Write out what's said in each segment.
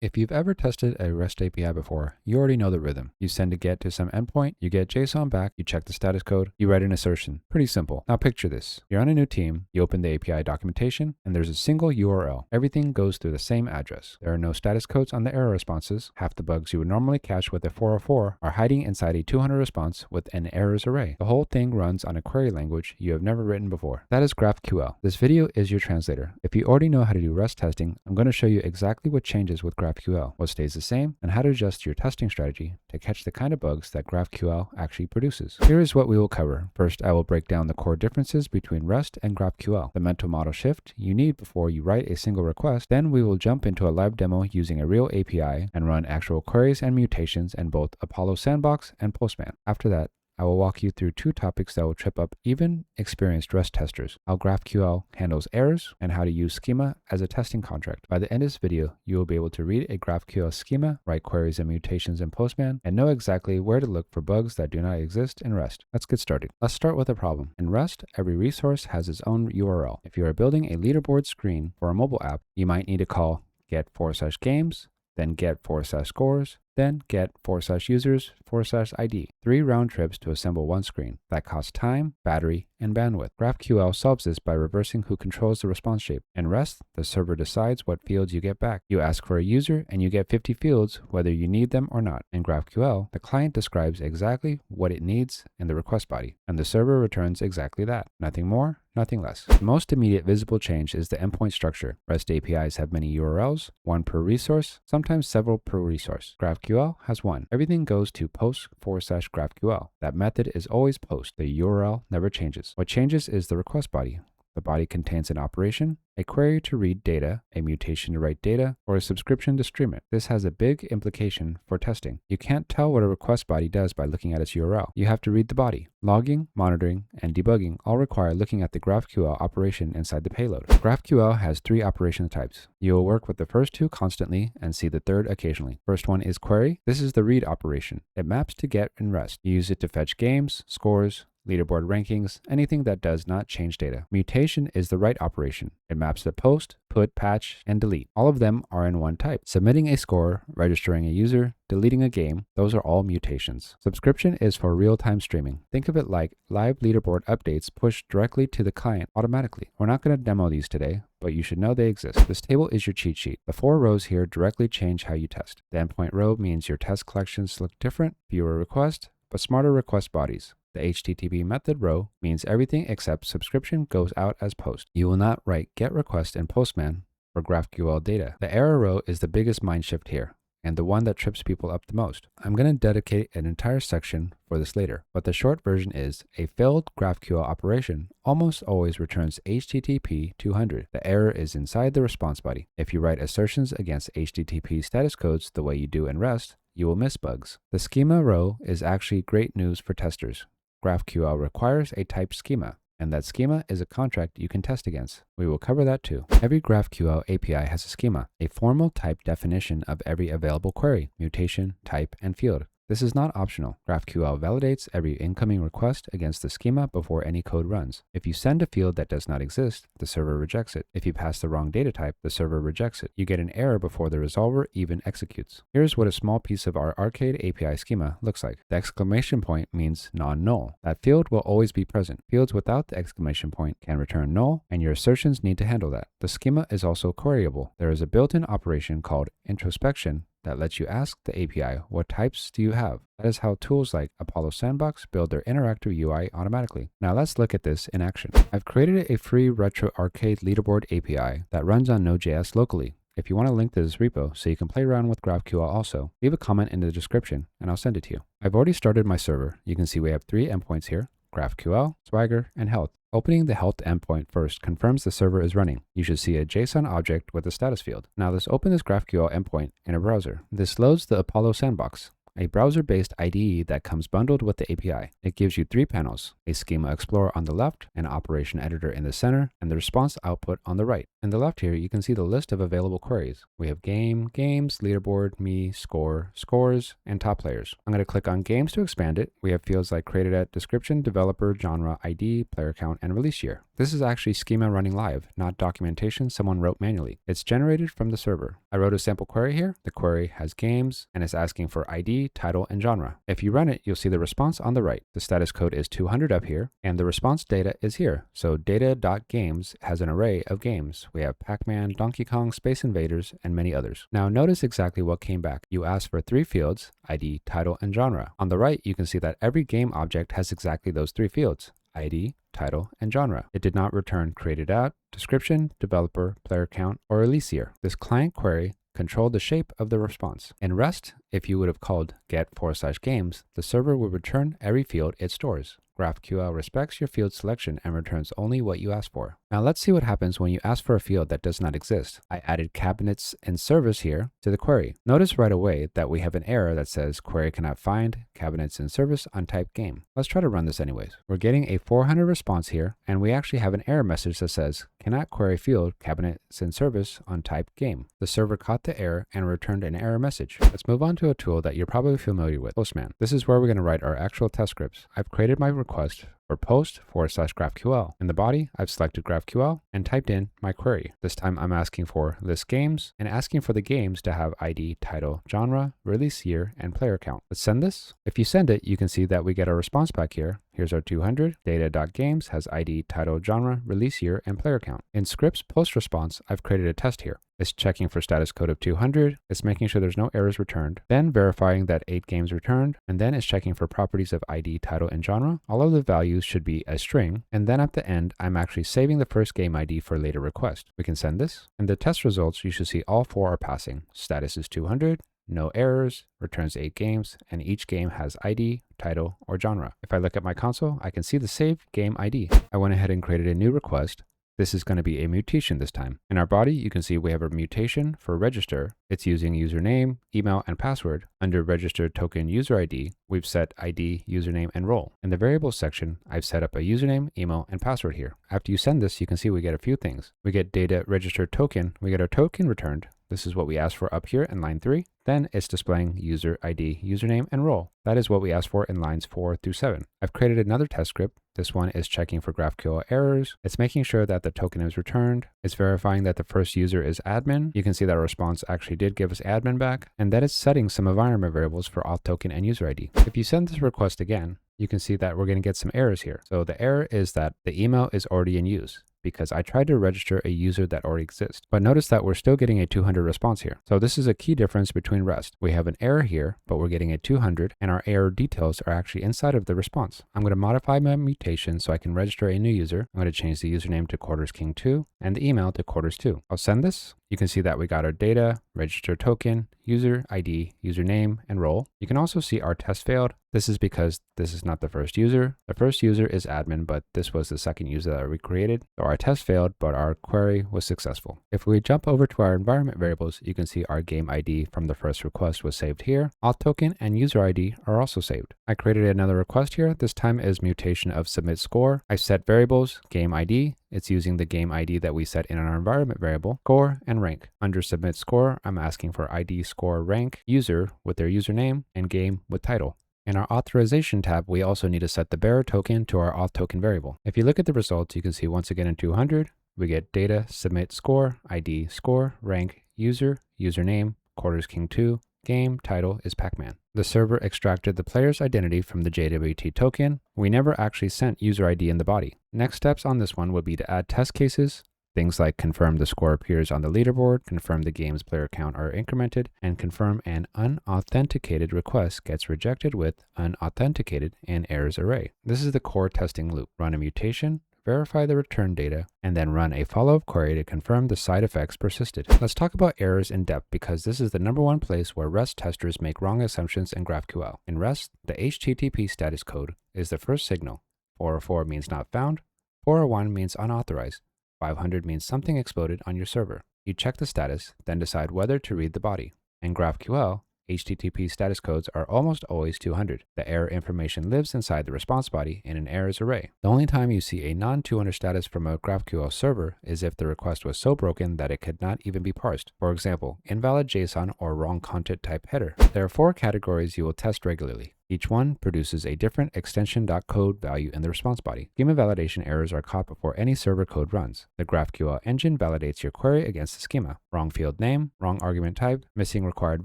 If you've ever tested a REST API before, you already know the rhythm. You send a GET to some endpoint, you get JSON back, you check the status code, you write an assertion. Pretty simple. Now picture this. You're on a new team, you open the API documentation, and there's a single URL. Everything goes through the same address. There are no status codes on the error responses. Half the bugs you would normally catch with a 404 are hiding inside a 200 response with an errors array. The whole thing runs on a query language you have never written before. That is GraphQL. This video is your translator. If you already know how to do REST testing, I'm going to show you exactly what changes with GraphQL, what stays the same, and how to adjust your testing strategy to catch the kind of bugs that GraphQL actually produces. Here is what we will cover. First, I will break down the core differences between REST and GraphQL, the mental model shift you need before you write a single request. Then we will jump into a live demo using a real API and run actual queries and mutations in both Apollo Sandbox and Postman. After that, I will walk you through two topics that will trip up even experienced REST testers: how GraphQL handles errors and how to use schema as a testing contract. By the end of this video, you will be able to read a GraphQL schema, write queries and mutations in Postman, and know exactly where to look for bugs that do not exist in REST. Let's get started. Let's start with a problem. In REST, every resource has its own URL. If you are building a leaderboard screen for a mobile app, you might need to call get/games, then get/scores, then get/users/ID. 3 round trips to assemble one screen. That costs time, battery, and bandwidth. GraphQL solves this by reversing who controls the response shape. In REST, the server decides what fields you get back. You ask for a user and you get 50 fields whether you need them or not. In GraphQL, the client describes exactly what it needs in the request body, and the server returns exactly that. Nothing more, nothing less. The most immediate visible change is the endpoint structure. REST APIs have many URLs, one per resource, sometimes several per resource. GraphQL has one. Everything goes to post/GraphQL. That method is always post. The URL never changes. What changes is the request body. The body contains an operation, a query to read data, a mutation to write data, or a subscription to stream it. This has a big implication for testing. You can't tell what a request body does by looking at its URL. You have to read the body. Logging, monitoring, and debugging all require looking at the GraphQL operation inside the payload. GraphQL has 3 operation types. You will work with the first 2 constantly and see the third occasionally. First one is query. This is the read operation. It maps to get and REST. You use it to fetch games, scores, leaderboard rankings, anything that does not change data. Mutation is the write operation. It maps to post, put, patch, and delete. All of them are in one type. Submitting a score, registering a user, deleting a game, those are all mutations. Subscription is for real-time streaming. Think of it like live leaderboard updates pushed directly to the client automatically. We're not going to demo these today, but you should know they exist. This table is your cheat sheet. The 4 rows here directly change how you test. The endpoint row means your test collections look different, fewer requests, but smarter request bodies. The HTTP method row means everything except subscription goes out as post. You will not write get request in Postman for GraphQL data. The error row is the biggest mind shift here, and the one that trips people up the most. I'm going to dedicate an entire section for this later, but the short version is a failed GraphQL operation almost always returns HTTP 200. The error is inside the response body. If you write assertions against HTTP status codes the way you do in REST, you will miss bugs. The schema row is actually great news for testers. GraphQL requires a type schema, and that schema is a contract you can test against. We will cover that too. Every GraphQL API has a schema, a formal type definition of every available query, mutation, type, and field. This is not optional. GraphQL validates every incoming request against the schema before any code runs. If you send a field that does not exist, the server rejects it. If you pass the wrong data type, the server rejects it. You get an error before the resolver even executes. Here's what a small piece of our arcade API schema looks like. The exclamation point means non-null. That field will always be present. Fields without the exclamation point can return null, and your assertions need to handle that. The schema is also queryable. There is a built-in operation called introspection that lets you ask the API, what types do you have? That is how tools like Apollo Sandbox build their interactive UI automatically. Now let's look at this in action. I've created a free retro arcade leaderboard API that runs on Node.js locally. If you want to link to this repo so you can play around with GraphQL also, leave a comment in the description and I'll send it to you. I've already started my server. You can see we have 3 endpoints here: GraphQL, Swagger, and Health. Opening the Health endpoint first confirms the server is running. You should see a JSON object with a status field. Now let's open this GraphQL endpoint in a browser. This loads the Apollo Sandbox. a browser-based IDE that comes bundled with the API. It gives you 3 panels, a Schema Explorer on the left, an Operation Editor in the center, and the response output on the right. In the left here, you can see the list of available queries. We have game, games, leaderboard, me, score, scores, and top players. I'm going to click on games to expand it. We have fields like created at, description, developer, genre, ID, player count, and release year. This is actually schema running live, not documentation someone wrote manually. It's generated from the server. I wrote a sample query here. The query has games and is asking for ID, title, and genre. If you run it, you'll see the response on the right. The status code is 200 up here, and the response data is here. So data.games has an array of games. We have Pac-Man, Donkey Kong, Space Invaders, and many others. Now notice exactly what came back. You asked for 3 fields, ID, title, and genre. On the right, you can see that every game object has exactly those 3 fields, ID, title, and genre. It did not return created at, description, developer, player count, or release year. This client query controlled the shape of the response. In REST, if you would have called get/games, the server would return every field it stores. GraphQL respects your field selection and returns only what you ask for. Now let's see what happens when you ask for a field that does not exist. I added cabinets in service here to the query. Notice right away that we have an error that says query cannot find cabinets in service on type game. Let's try to run this anyways. We're getting a 400 response here, and we actually have an error message that says cannot query field cabinets in service on type game. The server caught the error and returned an error message. Let's move on to a tool that you're probably familiar with, Postman. This is where we're going to write our actual test scripts. I've created my request for post/GraphQL. In the body, I've selected GraphQL and typed in my query. This time I'm asking for list games and asking for the games to have ID, title, genre, release year, and player count. Let's send this. If you send it, you can see that we get our response back here. Here's our 200. Data.games has ID, title, genre, release year, and player count. In scripts post response, I've created a test here. It's checking for status code of 200. It's making sure there's no errors returned, then verifying that 8 games returned, and then it's checking for properties of ID, title, and genre. All of the values should be a string, and then at the end, I'm actually saving the first game ID for later request. We can send this. In the test results, you should see all 4 are passing. Status is 200. No errors, returns 8 games, and each game has ID, title, or genre. If I look at my console, I can see the saved game ID. I went ahead and created a new request. This is going to be a mutation this time. In our body, you can see we have a mutation for register. It's using username, email, and password. Under register token user ID, we've set ID, username, and role. In the variables section, I've set up a username, email, and password here. After you send this, you can see we get a few things. We get data register token. We get our token returned. This is what we asked for up here in line 3. Then it's displaying user ID, username, and role. That is what we asked for in lines 4 through 7. I've created another test script. This one is checking for GraphQL errors. It's making sure that the token is returned. It's verifying that the first user is admin. You can see that our response actually did give us admin back. And that is setting some environment variables for auth token and user ID. If you send this request again, you can see that we're going to get some errors here. So the error is that the email is already in use, because I tried to register a user that already exists. But notice that we're still getting a 200 response here. So this is a key difference between REST. We have an error here, but we're getting a 200, and our error details are actually inside of the response. I'm going to modify my mutation so I can register a new user. I'm going to change the username to QuartersKing2 and the email to Quarters2. I'll send this. You can see that we got our data, register token, user ID, username, and role. You can also see our test failed. This is because this is not the first user. The first user is admin, but this was the second user that we created. So our test failed, but our query was successful. If we jump over to our environment variables, you can see our game ID from the first request was saved here. Auth token and user ID are also saved. I created another request here. This time is mutation of submit score. I set variables, game ID. It's using the game ID that we set in our environment variable, score, and rank. Under submit score, I'm asking for ID, score, rank, user with their username, and game with title. In our authorization tab, we also need to set the bearer token to our auth token variable. If you look at the results, you can see once again in 200, we get data, submit score, ID, score, rank, user, username, QuartersKing2, game, title is Pac-Man. The server extracted the player's identity from the JWT token. We never actually sent user ID in the body. Next steps on this one would be to add test cases. Things like confirm the score appears on the leaderboard, confirm the game's player count are incremented, and confirm an unauthenticated request gets rejected with unauthenticated and errors array. This is the core testing loop. Run a mutation, verify the return data, and then run a follow-up query to confirm the side effects persisted. Let's talk about errors in depth because this is the #1 place where REST testers make wrong assumptions in GraphQL. In REST, the HTTP status code is the first signal. 404 means not found, 401 means unauthorized, 500 means something exploded on your server. You check the status, then decide whether to read the body. In GraphQL, HTTP status codes are almost always 200. The error information lives inside the response body in an errors array. The only time you see a non-200 status from a GraphQL server is if the request was so broken that it could not even be parsed. For example, invalid JSON or wrong content type header. There are 4 categories you will test regularly. Each one produces a different extension.code value in the response body. Schema validation errors are caught before any server code runs. The GraphQL engine validates your query against the schema. Wrong field name, wrong argument type, missing required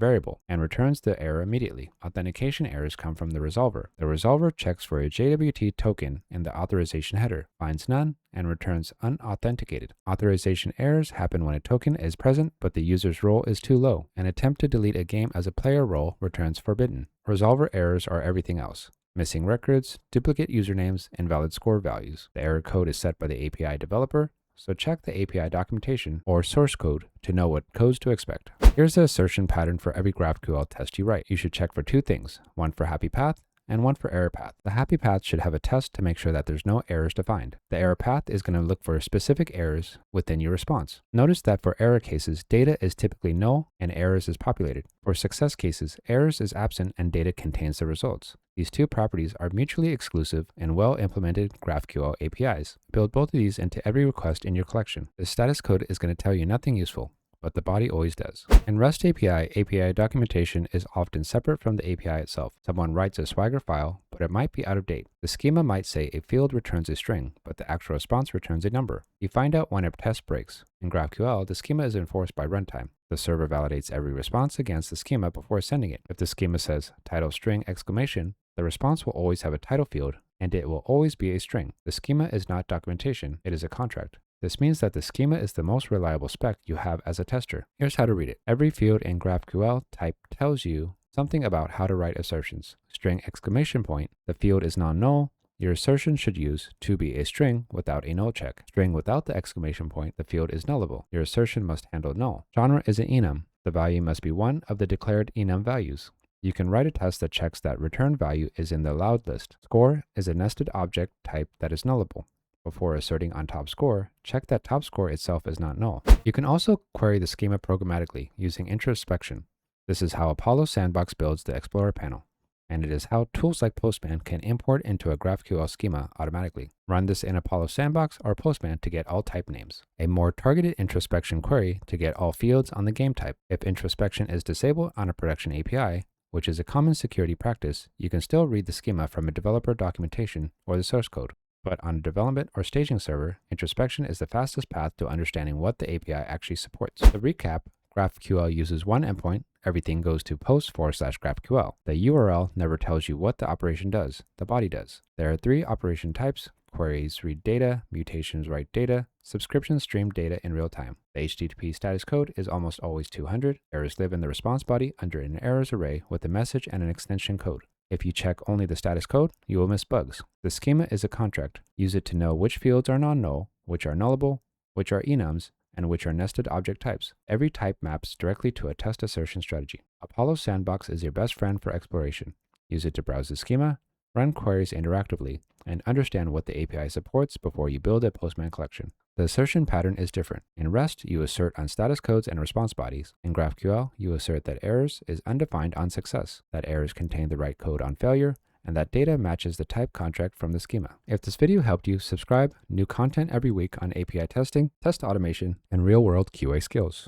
variable, and returns the error immediately. Authentication errors come from the resolver. The resolver checks for a JWT token in the authorization header, finds none, and returns unauthenticated. Authorization errors happen when a token is present but the user's role is too low. An attempt to delete a game as a player role returns forbidden. Resolver errors are everything else. Missing records, duplicate usernames, invalid score values. The error code is set by the API developer, so check the API documentation or source code to know what codes to expect. Here's the assertion pattern for every GraphQL test you write. You should check for 2 things, one for happy path and one for error path. The happy path should have a test to make sure that there's no errors defined. The error path is going to look for specific errors within your response. Notice that for error cases, data is typically null and errors is populated. For success cases, errors is absent and data contains the results. These 2 properties are mutually exclusive and well-implemented GraphQL APIs. Build both of these into every request in your collection. The status code is going to tell you nothing useful, but the body always does. In REST API documentation is often separate from the API itself. Someone writes a Swagger file, but it might be out of date. The schema might say a field returns a string, but the actual response returns a number. You find out when a test breaks. In GraphQL, the schema is enforced by runtime. The server validates every response against the schema before sending it. If the schema says title string exclamation, the response will always have a title field, and it will always be a string. The schema is not documentation, it is a contract. This means that the schema is the most reliable spec you have as a tester. Here's how to read it. Every field in GraphQL type tells you something about how to write assertions. String exclamation point, the field is non-null. Your assertion should use to be a string without a null check. String without the exclamation point, the field is nullable. Your assertion must handle null. Genre is an enum. The value must be one of the declared enum values. You can write a test that checks that return value is in the allowed list. Score is a nested object type that is nullable. Before asserting on top score, check that top score itself is not null. You can also query the schema programmatically using introspection. This is how Apollo Sandbox builds the Explorer panel, and it is how tools like Postman can import into a GraphQL schema automatically. Run this in Apollo Sandbox or Postman to get all type names. A more targeted introspection query to get all fields on the game type. If introspection is disabled on a production API, which is a common security practice, you can still read the schema from a developer documentation or the source code. But on a development or staging server, introspection is the fastest path to understanding what the API actually supports. To recap, GraphQL uses one endpoint. Everything goes to post/GraphQL. The URL never tells you what the operation does. The body does. There are 3 operation types. Queries read data, mutations write data, subscriptions stream data in real time. The HTTP status code is almost always 200. Errors live in the response body under an errors array with a message and an extension code. If you check only the status code, you will miss bugs. The schema is a contract. Use it to know which fields are non-null, which are nullable, which are enums, and which are nested object types. Every type maps directly to a test assertion strategy. Apollo Sandbox is your best friend for exploration. Use it to browse the schema, run queries interactively, and understand what the API supports before you build a Postman collection. The assertion pattern is different. In REST, you assert on status codes and response bodies. In GraphQL, you assert that errors is undefined on success, that errors contain the right code on failure, and that data matches the type contract from the schema. If this video helped you, subscribe. New content every week on API testing, test automation, and real-world QA skills.